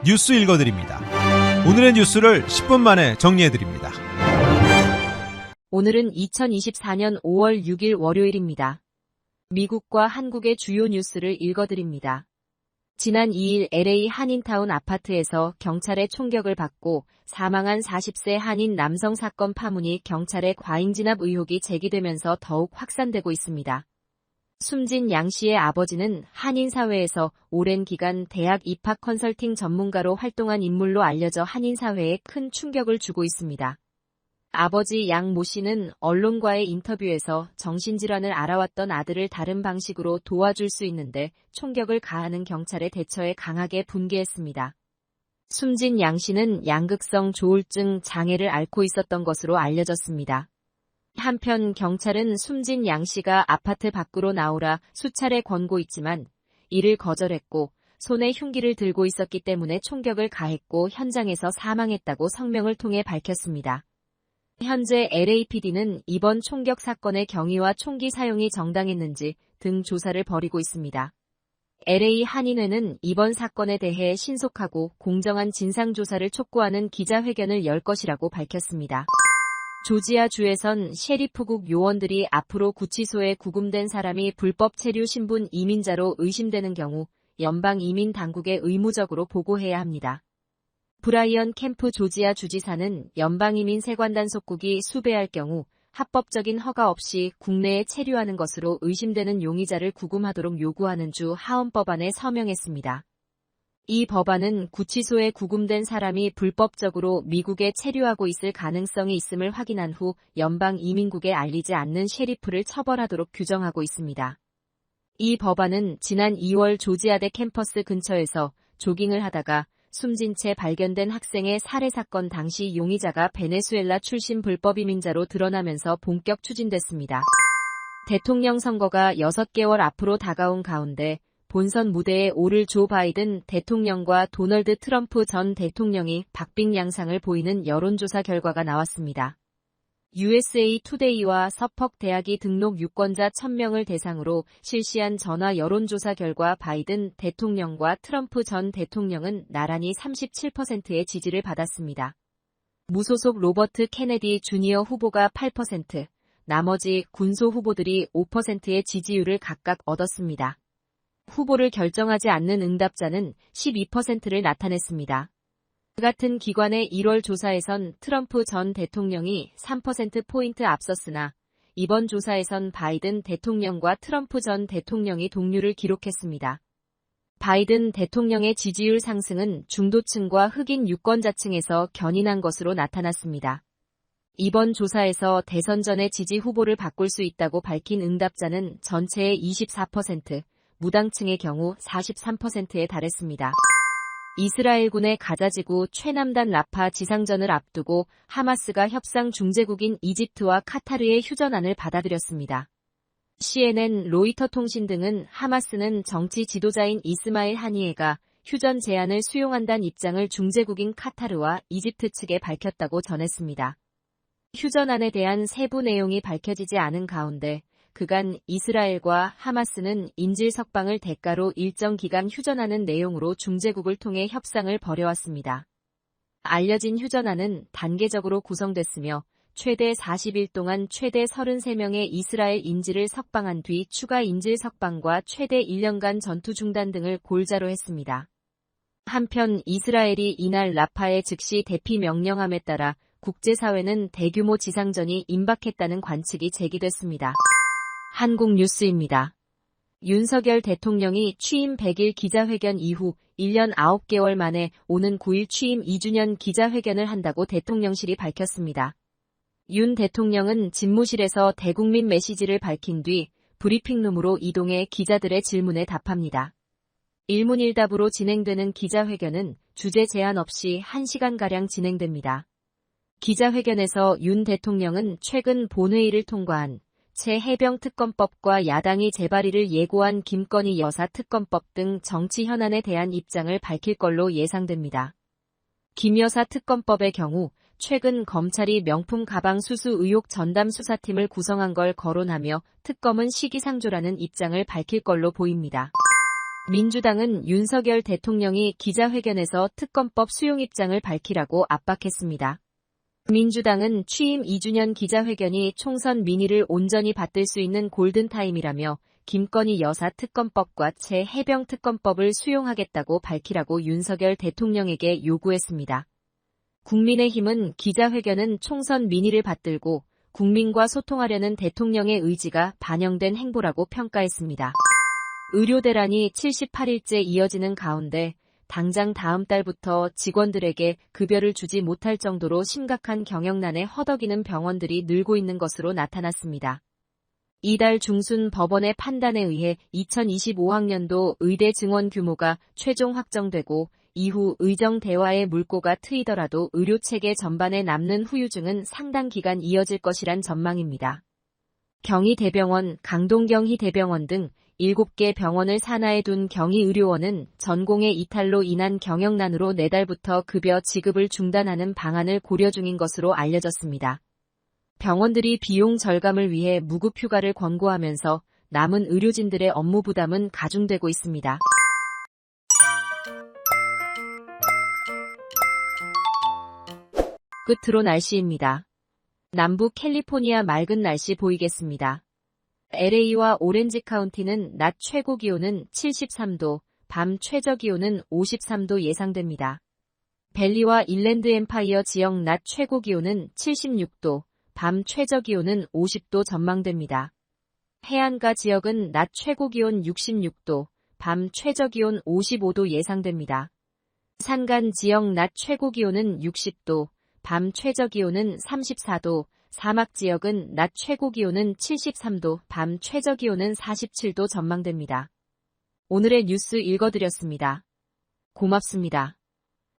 뉴스 읽어드립니다. 오늘의 뉴스를 10분 만에 정리해드립니다. 오늘은 2024년 5월 6일 월요일입니다. 미국과 한국의 주요 뉴스를 읽어드립니다. 지난 2일 LA 한인타운 아파트에서 경찰의 총격을 받고 사망한 40세 한인 남성 사건 파문이 경찰의 과잉 진압 의혹이 제기되면서 더욱 확산되고 있습니다. 숨진 양 씨의 아버지는 한인 사회에서 오랜 기간 대학 입학 컨설팅 전문가로 활동한 인물로 알려져 한인 사회에 큰 충격을 주고 있습니다. 아버지 양 모 씨는 언론과의 인터뷰에서 정신질환을 앓아왔던 아들을 다른 방식으로 도와줄 수 있는데 총격을 가하는 경찰의 대처에 강하게 분개했습니다. 숨진 양 씨는 양극성 조울증 장애를 앓고 있었던 것으로 알려졌습니다. 한편 경찰은 숨진 양 씨가 아파트 밖으로 나오라 수차례 권고 있지만 이를 거절했고 손에 흉기를 들고 있었기 때문에 총격을 가했고 현장에서 사망했다고 성명을 통해 밝혔습니다. 현재 LAPD는 이번 총격 사건의 경위와 총기 사용이 정당했는지 등 조사를 벌이고 있습니다. LA 한인회는 이번 사건에 대해 신속하고 공정한 진상조사를 촉구하는 기자회견을 열 것이라고 밝혔습니다. 조지아주에선 셰리프국 요원들이 앞으로 구치소에 구금된 사람이 불법 체류 신분 이민자로 의심되는 경우 연방 이민 당국에 의무적으로 보고해야 합니다. 브라이언 캠프 조지아 주지사는 연방이민 세관단 속국이 수배할 경우 합법적인 허가 없이 국내에 체류하는 것으로 의심되는 용의자를 구금하도록 요구하는 주 하원법안에 서명했습니다. 이 법안은 구치소에 구금된 사람이 불법적으로 미국에 체류하고 있을 가능성이 있음을 확인한 후 연방 이민국에 알리지 않는 셰리프를 처벌하도록 규정하고 있습니다. 이 법안은 지난 2월 조지아대 캠퍼스 근처에서 조깅을 하다가 숨진 채 발견된 학생의 살해 사건 당시 용의자가 베네수엘라 출신 불법 이민자로 드러나면서 본격 추진됐습니다. 대통령 선거가 6개월 앞으로 다가온 가운데 본선 무대에 오를 조 바이든 대통령과 도널드 트럼프 전 대통령이 박빙 양상을 보이는 여론조사 결과가 나왔습니다. USA 투데이와 서퍽 대학이 등록 유권자 1000명을 대상으로 실시한 전화 여론조사 결과 바이든 대통령과 트럼프 전 대통령은 나란히 37%의 지지를 받았습니다. 무소속 로버트 케네디 주니어 후보가 8%, 나머지 군소 후보들이 5%의 지지율을 각각 얻었습니다. 후보를 결정하지 않는 응답자는 12%를 나타냈습니다. 같은 기관의 1월 조사에선 트럼프 전 대통령이 3%포인트 앞섰으나 이번 조사에선 바이든 대통령과 트럼프 전 대통령이 동률을 기록했습니다. 바이든 대통령의 지지율 상승은 중도층과 흑인 유권자층에서 견인한 것으로 나타났습니다. 이번 조사에서 대선 전에 지지 후보를 바꿀 수 있다고 밝힌 응답자는 전체의 24%, 무당층의 경우 43%에 달했습니다. 이스라엘군의 가자지구 최남단 라파 지상전을 앞두고 하마스가 협상 중재국인 이집트와 카타르의 휴전안을 받아들였습니다. CNN, 로이터 통신 등은 하마스는 정치 지도자인 이스마일 하니에가 휴전 제안을 수용한다는 입장을 중재국인 카타르와 이집트 측에 밝혔다고 전했습니다. 휴전안에 대한 세부 내용이 밝혀지지 않은 가운데 그간 이스라엘과 하마스는 인질 석방을 대가로 일정 기간 휴전하는 내용으로 중재국을 통해 협상을 벌여왔습니다. 알려진 휴전안은 단계적으로 구성됐으며 최대 40일 동안 최대 33명의 이스라엘 인질을 석방한 뒤 추가 인질 석방과 최대 1년간 전투 중단 등을 골자로 했습니다. 한편 이스라엘이 이날 라파의 즉시 대피 명령함에 따라 국제사회는 대규모 지상전이 임박했다는 관측이 제기됐습니다. 한국 뉴스입니다. 윤석열 대통령이 취임 100일 기자회견 이후 1년 9개월 만에 오는 9일 취임 2주년 기자회견을 한다고 대통령실이 밝혔습니다. 윤 대통령은 집무실에서 대국민 메시지를 밝힌 뒤 브리핑룸으로 이동해 기자들의 질문에 답합니다. 일문일답으로 진행되는 기자회견은 주제 제한 없이 1시간가량 진행됩니다. 기자회견에서 윤 대통령은 최근 본회의를 통과한 해병특검법과 야당이 재발의를 예고한 김건희 여사 특검법 등 정치 현안에 대한 입장을 밝힐 걸로 예상됩니다. 김 여사 특검법의 경우 최근 검찰이 명품 가방 수수 의혹 전담 수사팀을 구성한 걸 거론하며 특검은 시기상조라는 입장을 밝힐 걸로 보입니다. 민주당은 윤석열 대통령이 기자회견에서 특검법 수용 입장을 밝히라고 압박했습니다. 민주당은 취임 2주년 기자회견이 총선 민의를 온전히 받들 수 있는 골든타임이라며 김건희 여사 특검법과 최해병 특검법을 수용하겠다고 밝히라고 윤석열 대통령에게 요구했습니다. 국민의힘은 기자회견은 총선 민의를 받들고 국민과 소통하려는 대통령의 의지가 반영된 행보라고 평가했습니다. 의료 대란이 78일째 이어지는 가운데 당장 다음 달부터 직원들에게 급여를 주지 못할 정도로 심각한 경영난에 허덕이는 병원들이 늘고 있는 것으로 나타났습니다. 이달 중순 법원의 판단에 의해 2025학년도 의대 증원 규모가 최종 확정되고 이후 의정 대화의 물꼬가 트이더라도 의료체계 전반에 남는 후유증은 상당 기간 이어질 것이란 전망입니다. 경희대병원, 강동경희대병원 등 7개 병원을 산하에 둔 경희의료원은 전공의 이탈로 인한 경영난으로 내달부터 급여 지급을 중단하는 방안을 고려 중인 것으로 알려졌습니다. 병원들이 비용 절감을 위해 무급휴가를 권고하면서 남은 의료진들의 업무 부담은 가중되고 있습니다. 끝으로 날씨입니다. 남부 캘리포니아 맑은 날씨 보이겠습니다. LA와 오렌지 카운티는 낮 최고 기온은 73도, 밤 최저 기온은 53도 예상됩니다. 벨리와 일랜드 엠파이어 지역 낮 최고 기온은 76도, 밤 최저 기온은 50도 전망됩니다. 해안가 지역은 낮 최고 기온 66도, 밤 최저 기온 55도 예상됩니다. 산간 지역 낮 최고 기온은 60도, 밤 최저 기온은 34도, 사막 지역은 낮 최고 기온은 73도, 밤 최저 기온은 47도 전망됩니다. 오늘의 뉴스 읽어드렸습니다. 고맙습니다.